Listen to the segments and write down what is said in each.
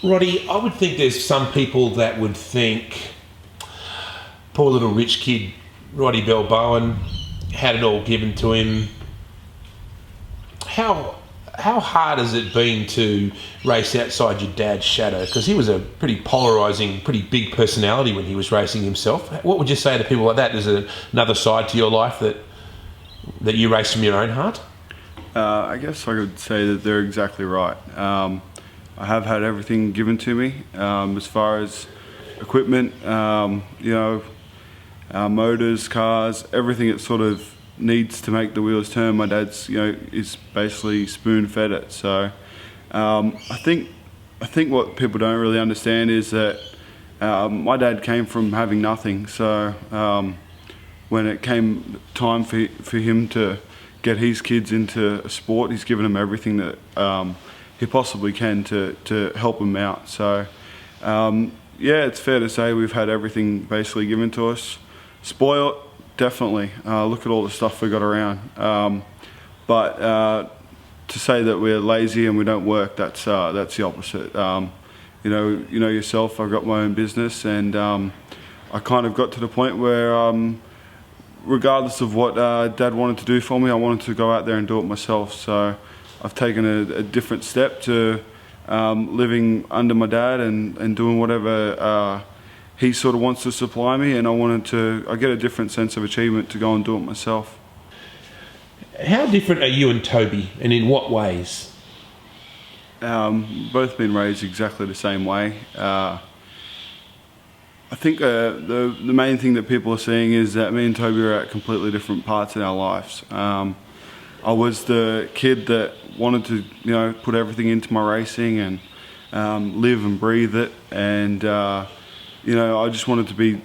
Roddy, I would think there's some people that would think, poor little rich kid, Roddy Bellbowen, had it all given to him. How hard has it been to race outside your dad's shadow? Because he was a pretty polarising, pretty big personality when he was racing himself. What would you say to people like that? There's another side to your life that you race from your own heart? I guess I could say that they're exactly right. I have had everything given to me as far as equipment, motors, cars, everything that sort of needs to make the wheels turn. My dad's, is basically spoon-fed it. So I think what people don't really understand is that my dad came from having nothing. So when it came time for him to get his kids into a sport, he's given them everything that he possibly can to help them out. So it's fair to say we've had everything basically given to us. Spoiled, definitely. Look at all the stuff we got around. But to say that we're lazy and we don't work, that's the opposite. You know yourself. I've got my own business, and I kind of got to the point where, regardless of what Dad wanted to do for me, I wanted to go out there and do it myself. So I've taken a different step to living under my dad and doing whatever he sort of wants to supply me, and I get a different sense of achievement to go and do it myself. How different are you and Toby, and in what ways? Both been raised exactly the same way. I think the main thing that people are seeing is that me and Toby are at completely different parts in our lives. I was the kid that wanted to, put everything into my racing and live and breathe it, and I just wanted to be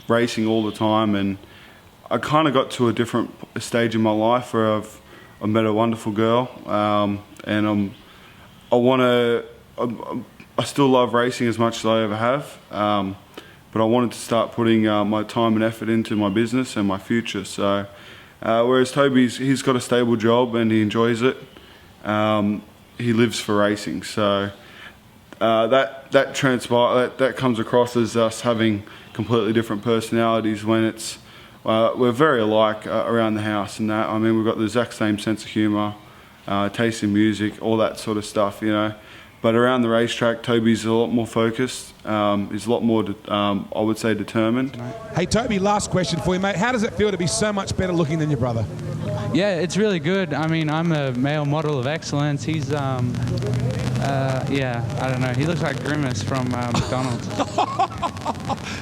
racing all the time. And I kind of got to a different stage in my life where I've met a wonderful girl, and I still love racing as much as I ever have, but I wanted to start putting my time and effort into my business and my future. So whereas he's got a stable job and he enjoys it, he lives for racing. So that comes across as us having completely different personalities when it's we're very alike around the house and that. I mean, we've got the exact same sense of humour, taste in music, all that sort of stuff, But around the racetrack, Toby's a lot more focused. He's a lot more, I would say, determined. Hey, Toby, last question for you, mate. How does it feel to be so much better looking than your brother? Yeah, it's really good. I mean, I'm a male model of excellence. He's, I don't know. He looks like Grimace from McDonald's.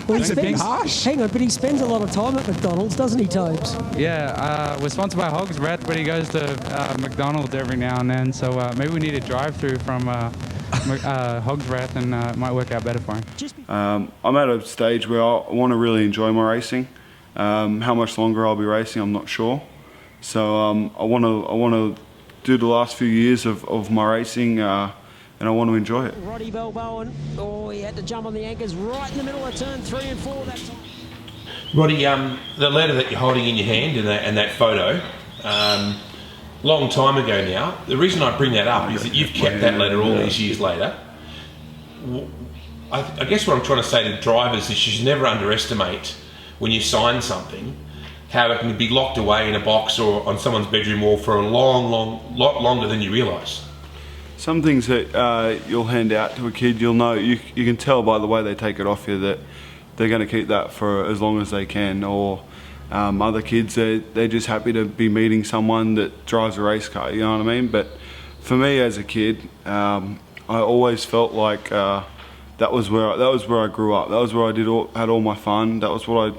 Well, he's being harsh. Hang on, but he spends a lot of time at McDonald's, doesn't he, Tobes? Yeah, we're sponsored by Hogs Breath, but he goes to McDonald's every now and then. So maybe we need a drive-through from Hogs Breath, and it might work out better for him. I'm at a stage where I want to really enjoy my racing. How much longer I'll be racing, I'm not sure. So I want to do the last few years of my racing, and I want to enjoy it. Roddy Bellbowen, he had to jump on the anchors right in the middle of turn 3 and 4 that time. Roddy, the letter that you're holding in your hand and that photo, long time ago now. The reason I bring that up is that you've kept that letter all these years later. I guess what I'm trying to say to drivers is you should never underestimate when you sign something how it can be locked away in a box or on someone's bedroom wall for a lot longer than you realise. Some things that you'll hand out to a kid, you'll know, you can tell by the way they take it off you that they're going to keep that for as long as they can. Or other kids, they're just happy to be meeting someone that drives a race car, you know what I mean? But for me as a kid, I always felt like that was where I grew up. That was where I had all my fun. That was what I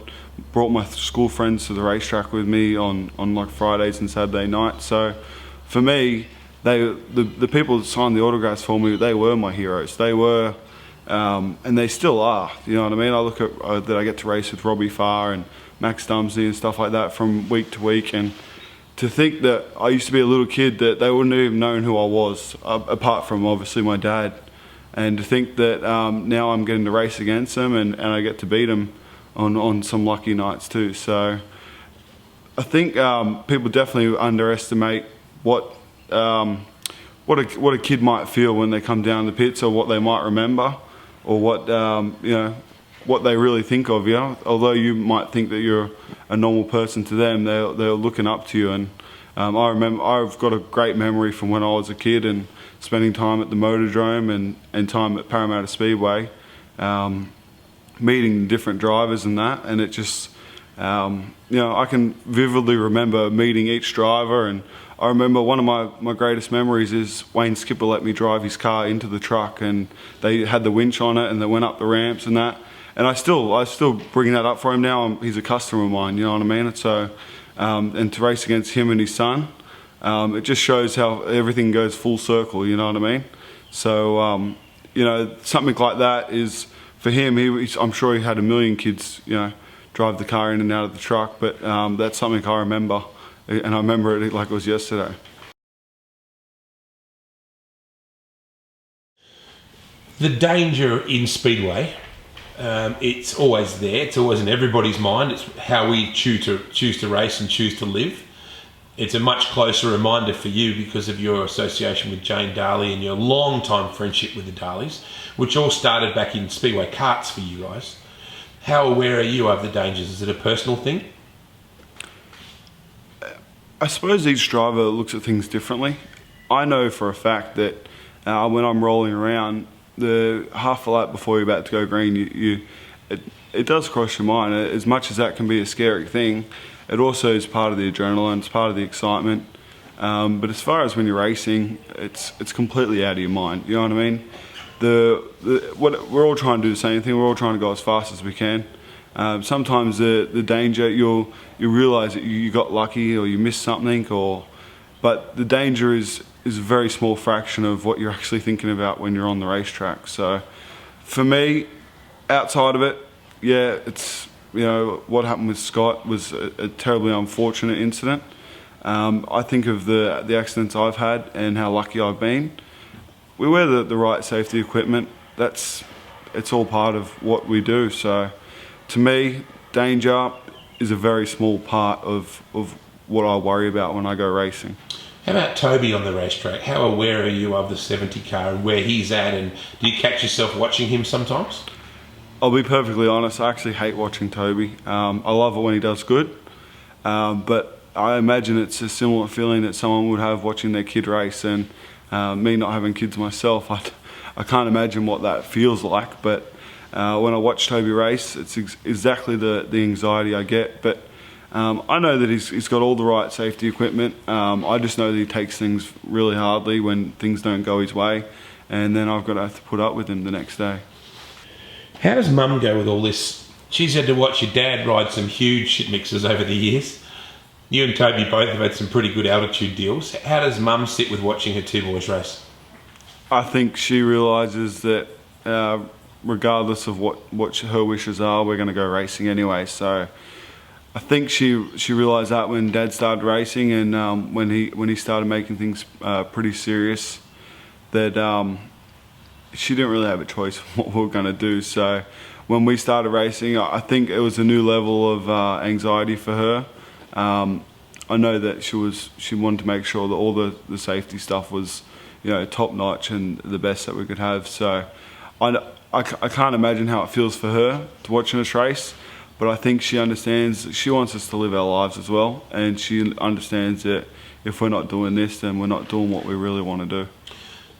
brought my school friends to the racetrack with me on like Fridays and Saturday nights. So for me, the people that signed the autographs for me, they were my heroes. They were, and they still are. You know what I mean? I look at that I get to race with Robbie Farr and Max Dumsey and stuff like that from week to week, and to think that I used to be a little kid that they wouldn't have even known who I was, apart from obviously my dad, and to think that now I'm getting to race against them and I get to beat them on some lucky nights too. So I think people definitely underestimate what what a kid might feel when they come down the pits, or what they might remember, or what what they really think of you. Although you might think that you're a normal person to them, they're looking up to you. And I remember I've got a great memory from when I was a kid and spending time at the Motordrome and time at Parramatta Speedway, meeting different drivers and that, and it just I can vividly remember meeting each driver. And I remember one of my greatest memories is Wayne Skipper let me drive his car into the truck, and they had the winch on it and they went up the ramps and that. And I still bring that up for him now. He's a customer of mine, you know what I mean? So, and to race against him and his son, it just shows how everything goes full circle, you know what I mean? So, something like that is, for him, I'm sure he had a million kids, drive the car in and out of the truck, but that's something I remember, and I remember it like it was yesterday. The danger in Speedway, it's always there. It's always in everybody's mind. It's how we choose to race and choose to live. It's a much closer reminder for you because of your association with Jane Darley and your long-time friendship with the Darleys, which all started back in Speedway karts for you guys. How aware are you of the dangers? Is it a personal thing? I suppose each driver looks at things differently. I know for a fact that when I'm rolling around, the half a lap before you're about to go green, it does cross your mind. As much as that can be a scary thing, it also is part of the adrenaline, it's part of the excitement. But as far as when you're racing, it's completely out of your mind, you know what I mean? We're all trying to do the same thing, we're all trying to go as fast as we can. Sometimes the danger, you realise that you got lucky or you missed something, but the danger is a very small fraction of what you're actually thinking about when you're on the racetrack. So for me, outside of it, yeah, it's, what happened with Scott was a terribly unfortunate incident. I think of the accidents I've had and how lucky I've been. We wear the right safety equipment. It's all part of what we do. So to me, danger is a very small part of what I worry about when I go racing. How about Toby on the racetrack? How aware are you of the 70 car and where he's at, and do you catch yourself watching him sometimes? I'll be perfectly honest, I actually hate watching Toby. I love it when he does good, but I imagine it's a similar feeling that someone would have watching their kid race, and me not having kids myself, I can't imagine what that feels like. But when I watch Toby race, it's exactly the anxiety I get. But I know that he's got all the right safety equipment. I just know that he takes things really hardly when things don't go his way, and then I've got to have to put up with him the next day. How does Mum go with all this? She's had to watch your dad ride some huge shit mixers over the years. You and Toby both have had some pretty good altitude deals. How does Mum sit with watching her two boys race? I think she realises that regardless of what her wishes are, we're going to go racing anyway. So I think she realised that when Dad started racing, and when he started making things pretty serious, that she didn't really have a choice of what we were going to do. So when we started racing, I think it was a new level of anxiety for her. I know that she wanted to make sure that all the safety stuff was, top notch and the best that we could have. So I can't imagine how it feels for her to watching us race, but I think she understands. She wants us to live our lives as well, and she understands that if we're not doing this, then we're not doing what we really want to do.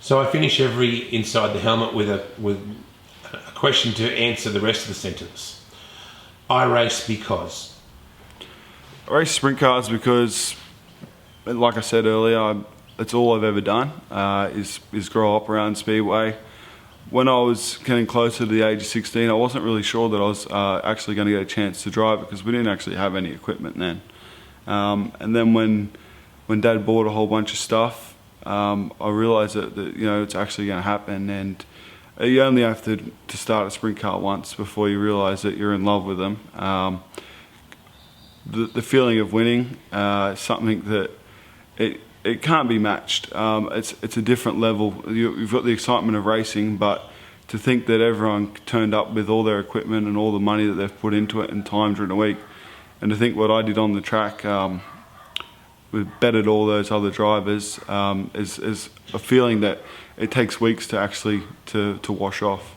So I finish every Inside the Helmet with a question to answer the rest of the sentence. I race because. I race sprint cars because, like I said earlier, it's all I've ever done, is grow up around Speedway. When I was getting closer to the age of 16, I wasn't really sure that I was actually going to get a chance to drive it because we didn't actually have any equipment then. And then when Dad bought a whole bunch of stuff, I realised that it's actually going to happen, and you only have to start a sprint car once before you realise that you're in love with them. The feeling of winning, something that it can't be matched. It's a different level. You've got the excitement of racing, but to think that everyone turned up with all their equipment and all the money that they've put into it and time during the week, and to think what I did on the track, we've bettered all those other drivers is a feeling that it takes weeks to actually to wash off.